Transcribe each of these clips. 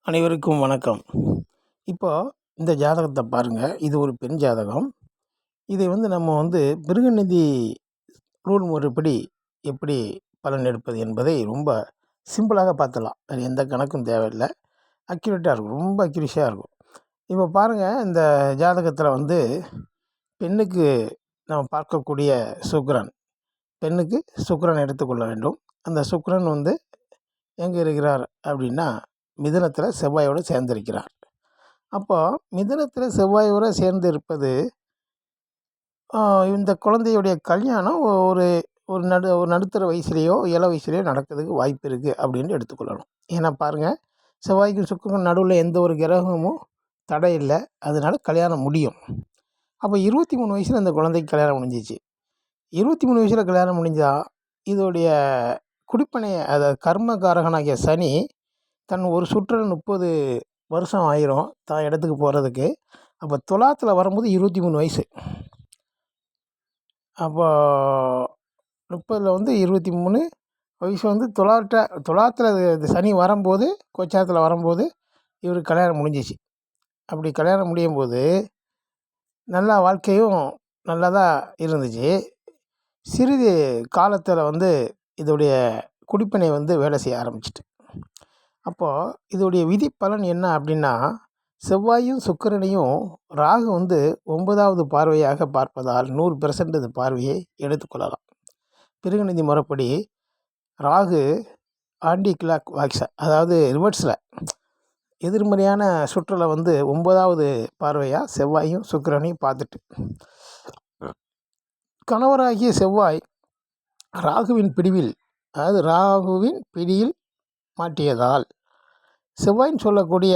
அனைவருக்கும் வணக்கம். இப்போ இந்த ஜாதகத்தை பாருங்கள். இது ஒரு பெண் ஜாதகம். இதை நம்ம பிருகுநிதி ரூல் முறைப்படி எப்படி பலன் எடுப்பது என்பதை ரொம்ப சிம்பிளாக பார்த்துடலாம். வேறு எந்த கணக்கும் தேவையில்லை. அக்யூரேட்டாக இருக்கும், ரொம்ப அக்யூரேசியாக இருக்கும். இப்போ பாருங்கள், இந்த ஜாதகத்தில் பெண்ணுக்கு நம்ம பார்க்கக்கூடிய சுக்கிரன், பெண்ணுக்கு சுக்கிரன் எடுத்துக்கொள்ள வேண்டும். அந்த சுக்கிரன் எங்கே இருக்கிறார் அப்படின்னா மிதுனத்தில் செவ்வாயோடு சேர்ந்திருக்கிறார். அப்போ மிதுனத்தில் செவ்வாயோடு சேர்ந்து இருப்பது இந்த குழந்தையுடைய கல்யாணம் ஒரு ஒரு நடுத்தர வயசுலேயோ இள வயசுலேயோ நடக்கிறதுக்கு வாய்ப்பு இருக்குது அப்படின்னு எடுத்துக்கொள்ளணும். ஏன்னா பாருங்கள், செவ்வாய்க்கும் சுக்கிரனுக்கும் நடுவில் எந்த ஒரு கிரகமும் தடை இல்லை, அதனால் கல்யாணம் முடியும். அப்போ 23 வயசில் அந்த குழந்தைக்கு கல்யாணம் முடிஞ்சிச்சு. 23 வயசில் கல்யாணம் முடிஞ்சால் இதோடைய குடிப்பனையை, அதாவது கர்மகாரகனாகிய சனி தன் ஒரு சுற்றில் 30 வருஷம் ஆயிரும் தான் இடத்துக்கு போகிறதுக்கு. அப்போ துலாத்தில் வரும்போது 23 வயசு. அப்போ 30ல் 23 வயசு துலாத்தில் இது சனி வரும்போது, கோச்சாரத்தில் வரும்போது இவருக்கு கல்யாணம் முடிஞ்சிச்சு. அப்படி கல்யாணம் முடியும் போது நல்லா வாழ்க்கையும் நல்லா தான் இருந்துச்சு. சிறிது காலத்தில் இதோடைய குடிப்பனை வேலை செய்ய ஆரம்பிச்சிட்டு. அப்போது இதோடைய விதி பலன் என்ன அப்படின்னா, செவ்வாயும் சுக்கிரனையும் ராகு 9வது பார்வையாக பார்ப்பதால் 100% இந்த பார்வையை எடுத்துக்கொள்ளலாம். பிருகுநிதி முறைப்படி ராகு ஆன்டி கிளாக் வாக்ஸை, அதாவது ரிவர்ஸில் எதிர்மறையான சுற்றில் 9வது பார்வையாக செவ்வாயும் சுக்கிரனையும் பார்த்துட்டு, கணவராகிய செவ்வாய் ராகுவின் பிடியில் மாட்டியதால் செவ்வாய்ன்னு சொல்லக்கூடிய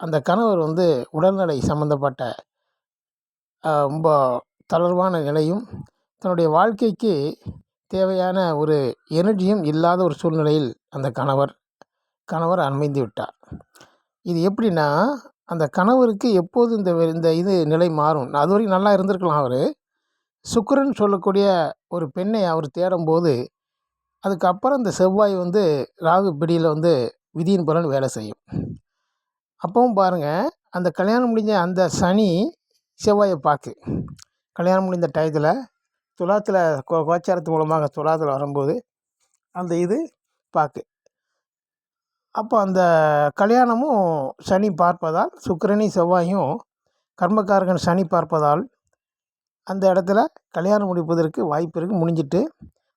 அந்த கணவர் உடல்நிலை சம்மந்தப்பட்ட ரொம்ப தளர்வான நிலையும், தன்னுடைய வாழ்க்கைக்கு தேவையான ஒரு எனர்ஜியும் இல்லாத ஒரு சூழ்நிலையில் அந்த கணவர் அமைந்து விட்டார். இது எப்படின்னா, அந்த கணவருக்கு எப்போது இந்த நிலை மாறும். அது வரைக்கும் நல்லா இருந்திருக்கலாம். அவர் சுக்கிரன் சொல்லக்கூடிய ஒரு பெண்ணை அவர் தேடும்போது, அதுக்கப்புறம் இந்த செவ்வாய் ராகு பிடியில் விதியின் பலன் வேலை செய்யும். அப்பவும் பாருங்கள், அந்த கல்யாணம் முடிஞ்ச அந்த சனி செவ்வாயை பார்க்கு. கல்யாணம் முடிந்த டயத்தில் துலாத்தில் கோச்சாரத்து மூலமாக துலாத்தில் வரும்போது அந்த இது பார்க்கு. அப்போ அந்த கல்யாணமும் சனி பார்ப்பதால், சுக்கிரனையும் செவ்வாயும் கர்மக்காரகன் சனி பார்ப்பதால் அந்த இடத்துல கல்யாணம் முடிப்பதற்கு வாய்ப்பு இருக்குது. முடிஞ்சிட்டு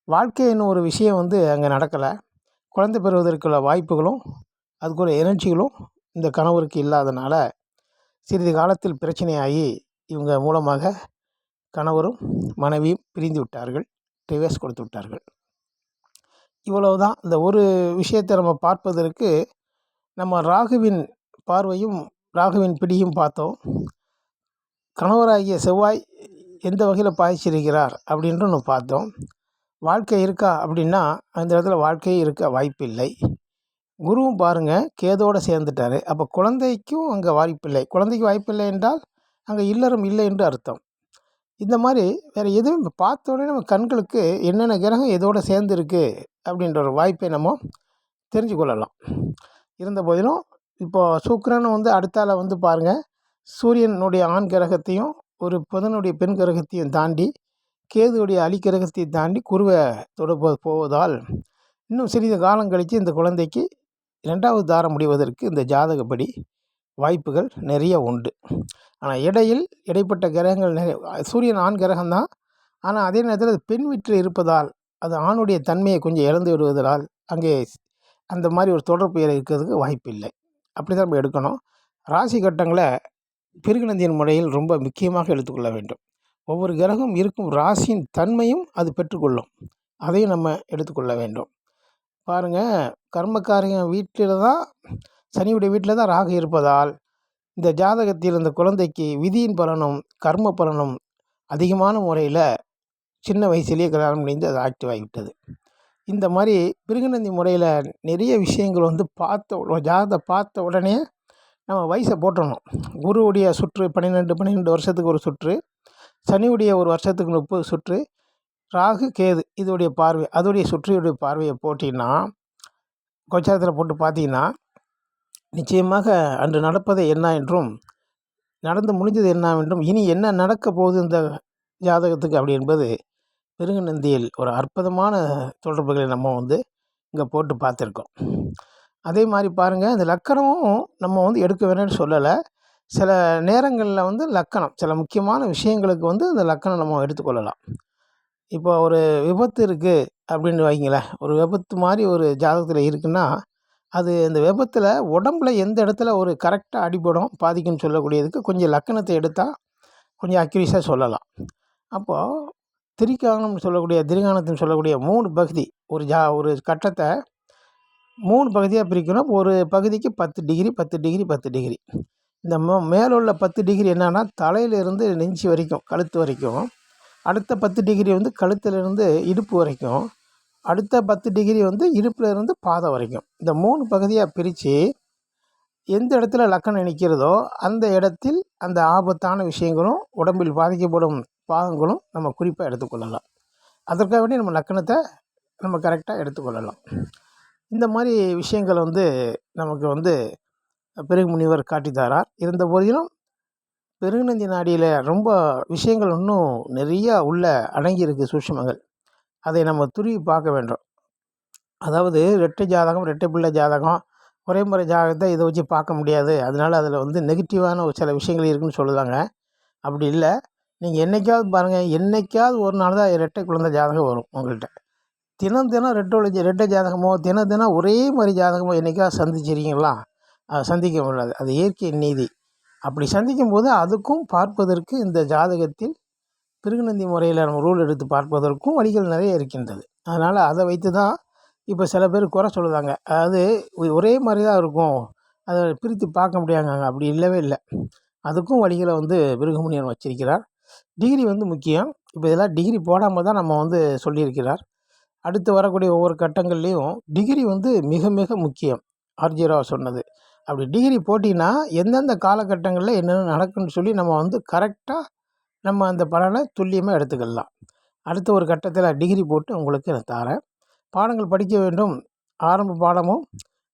வாழ்க்கைன்னு ஒரு விஷயம் அங்கே நடக்கலை. குழந்தை பெறுவதற்குள்ள வாய்ப்புகளும் அதுக்குள்ள எனர்ஜிகளும் இந்த கணவருக்கு இல்லாதனால சிறிது காலத்தில் பிரச்சனையாகி இவங்க மூலமாக கணவரும் மனைவியும் பிரிந்து விட்டார்கள், டிவோர்ஸ் கொடுத்து விட்டார்கள். இவ்வளவுதான். இந்த ஒரு விஷயத்தை நம்ம பார்ப்பதற்கு நம்ம ராகுவின் பார்வையும் ராகுவின் பிடியும் பார்த்தோம். கணவராகிய செவ்வாய் எந்த வகையில் பாய்ச்சிருக்கிறார் அப்படின்ட்டு நம்ம பார்த்தோம். வாழ்க்கை இருக்கா அப்படின்னா அந்த இடத்துல வாழ்க்கையே இருக்க வாய்ப்பில்லை. குருவும் பாருங்கள், கேதோடு சேர்ந்துட்டார். அப்போ குழந்தைக்கும் அங்கே வாய்ப்பில்லை. குழந்தைக்கு வாய்ப்பில்லை என்றால் அங்கே இல்லறம் இல்லை என்று அர்த்தம். இந்த மாதிரி வேறு எதுவும் பார்த்த உடனே நம்ம கண்களுக்கு என்னென்ன கிரகம் எதோடு சேர்ந்துருக்கு அப்படின்ற ஒரு வாய்ப்பை நம்ம தெரிஞ்சு கொள்ளலாம். இருந்த போதிலும் இப்போது சுக்கிரன் அடுத்தால பாருங்கள், சூரியனுடைய ஆண் கிரகத்தையும் ஒரு புதனுடைய பெண் கிரகத்தையும் தாண்டி கேதுவுடைய அலிக்கிரகத்தை தாண்டி குருவை போவதால் இன்னும் சிறிது காலம் கழித்து இந்த குழந்தைக்கு 2வது தாரம் முடிவதற்கு இந்த ஜாதகப்படி வாய்ப்புகள் நிறைய உண்டு. ஆனால் இடைப்பட்ட கிரகங்கள் சூரியன் ஆண் கிரகம்தான். ஆனால் அதே நேரத்தில் அது பெண் வீட்டில் இருப்பதால் அது ஆணுடைய தன்மையை கொஞ்சம் இழந்து விடுவதால் அங்கே அந்த மாதிரி ஒரு தொடர்பு இருக்கிறதுக்கு வாய்ப்பு இல்லை. அப்படி தான் நம்ம எடுக்கணும். ராசி கட்டங்களை பிருகுநந்தியின் முறையில் ரொம்ப முக்கியமாக எடுத்துக்கொள்ள வேண்டும். ஒவ்வொரு கிரகம் இருக்கும் ராசியின் தன்மையும் அது பெற்றுக்கொள்ளும், அதையும் நம்ம எடுத்துக்கொள்ள வேண்டும். பாருங்கள், கர்மக்காரங்க வீட்டில் தான், சனியுடைய வீட்டில் தான் ராகு இருப்பதால் இந்த ஜாதகத்தில் இந்த குழந்தைக்கு விதியின் பலனும் கர்ம பலனும் அதிகமான முறையில் சின்ன வயசுலேயே கல்யாணம் முடிந்து அது ஆக்டிவ் ஆகிவிட்டது. இந்த மாதிரி பிருகுநந்தி முறையில் நிறைய விஷயங்கள் ஜாதகத்தை பார்த்த உடனே நம்ம வயசை போட்டுடணும். குருவுடைய சுற்று 12 வருஷத்துக்கு ஒரு சுற்று, சனியுடைய ஒரு வருஷத்துக்கு 30 சுற்று, ராகு கேது இதோடைய பார்வை, அதோடைய சுற்றியுடைய பார்வையை போட்டிங்கன்னா கோச்சாரத்தில் போட்டு பார்த்தீங்கன்னா நிச்சயமாக அன்று நடப்பதை என்ன என்றும் நடந்து முடிஞ்சது என்னவென்றும் இனி என்ன நடக்கப் போகுது இந்த ஜாதகத்துக்கு அப்படி என்பது பிருகுநந்தியில் ஒரு அற்புதமான தொடர்புகளை நம்ம இங்கே போட்டு பார்த்துருக்கோம். அதே மாதிரி பாருங்கள், இந்த லக்கணமும் நம்ம எடுக்க வேணும்னு சொல்லலை. சில நேரங்களில் லக்கணம் சில முக்கியமான விஷயங்களுக்கு இந்த லக்கணம் நம்ம எடுத்துக்கொள்ளலாம். இப்போ ஒரு விபத்து இருக்குது அப்படின்னு வைங்களேன். ஒரு விபத்து மாதிரி ஒரு ஜாதகத்தில் இருக்குன்னா, அது அந்த விபத்தில் உடம்புல எந்த இடத்துல ஒரு கரெக்டாக அடிபடும் பாதிக்கும்னு சொல்லக்கூடியதுக்கு கொஞ்சம் லக்கணத்தை எடுத்தால் கொஞ்சம் அக்யூரேட்டாக சொல்லலாம். அப்போது திரிகாணம்னு சொல்லக்கூடிய திரிகாணத்துன்னு சொல்லக்கூடிய 3 பகுதி ஒரு கட்டத்தை 3 பகுதியாக பிரிக்கணும். ஒரு பகுதிக்கு 10 டிகிரி 10 டிகிரி 10 டிகிரி. இந்த மேலுள்ள 10 டிகிரி என்னென்னா தலையிலிருந்து நெஞ்சு வரைக்கும் கழுத்து வரைக்கும், அடுத்த 10 டிகிரி கழுத்திலிருந்து இடுப்பு வரைக்கும், அடுத்த 10 டிகிரி இடுப்பிலிருந்து பாதம் வரைக்கும். இந்த 3 பகுதியாக பிரித்து எந்த இடத்துல லக்கணம் நிற்கிறதோ அந்த இடத்தில் அந்த ஆபத்தான விஷயங்களும் உடம்பில் பாதிக்கப்படும் பாகங்களும் நம்ம குறிப்பாக எடுத்துக்கொள்ளலாம். அதற்காக வேண்டி நம்ம லக்கணத்தை நம்ம கரெக்டாக எடுத்துக்கொள்ளலாம். இந்த மாதிரி விஷயங்கள் நமக்கு பிருகு முனிவர் காட்டித்தாரார். இருந்த போதிலும் பிருகுநந்தி நாடியில் ரொம்ப விஷயங்கள் இன்னும் நிறையா உள்ள அடங்கியிருக்கு சூட்சுமங்கள். அதை நம்ம துருவி பார்க்க வேண்டும். அதாவது ரெட்டை ஜாதகம், ரெட்டை பிள்ளை ஜாதகம், ஒரே முறை ஜாதகத்தை இதை வச்சு பார்க்க முடியாது. அதனால் அதில் நெகட்டிவான ஒரு சில விஷயங்கள் இருக்குதுன்னு சொல்லுவாங்க. அப்படி இல்லை. நீங்கள் என்றைக்காவது பாருங்கள், என்றைக்காவது ஒரு நாள் தான் இரட்டை குழந்தை ஜாதகம் வரும் உங்கள்கிட்ட. தினம் தினம் ரெட்டை ஜாதகமோ தினம் தினம் ஒரே மாதிரி ஜாதகமோ என்றைக்காவது சந்திச்சிருக்கீங்களா? சந்திக்க முடியாது. அது இயற்கையின் நீதி. அப்படி சந்திக்கும் போது அதுக்கும் பார்ப்பதற்கு இந்த ஜாதகத்தில் பிருகுநந்தி முறையில் நம்ம ரூல் எடுத்து பார்ப்பதற்கும் வழிகள் நிறைய இருக்கின்றது. அதனால் அதை வைத்து தான் இப்போ சில பேர் குறை சொல்லுதாங்க. அதாவது ஒரே மாதிரி தான் இருக்கும், அதை பிரித்து பார்க்க முடியாங்க. அப்படி இல்லவே இல்லை. அதுக்கும் வழிகளை பிருகுமுனியன் வச்சிருக்கிறார். டிகிரி முக்கியம். இப்போ இதெல்லாம் டிகிரி போடாமல் தான் நம்ம சொல்லியிருக்கிறார். அடுத்து வரக்கூடிய ஒவ்வொரு கட்டங்கள்லேயும் டிகிரி மிக மிக முக்கியம். ஆர்ஜி ராவ் சொன்னது. அப்படி டிகிரி போட்டிங்கன்னா எந்தெந்த காலகட்டங்களில் என்னென்ன நடக்குன்னு சொல்லி நம்ம கரெக்டாக நம்ம அந்த பலனை துல்லியமாக எடுத்துக்கலாம். அடுத்த ஒரு கட்டத்தில் டிகிரி போட்டு உங்களுக்கு நான் தரேன். பாடங்கள் படிக்க வேண்டும், ஆரம்ப பாடமும்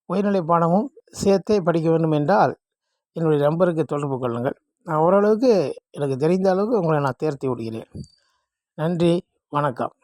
உயர்நிலை பாடமும் சேர்த்தே படிக்க வேண்டும் என்றால் என்னுடைய நம்பருக்கு தொடர்பு கொள்ளுங்கள். நான் ஓரளவுக்கு எனக்கு தெரிந்த அளவுக்கு உங்களை நான் தேர்த்தி விடுகிறேன். நன்றி, வணக்கம்.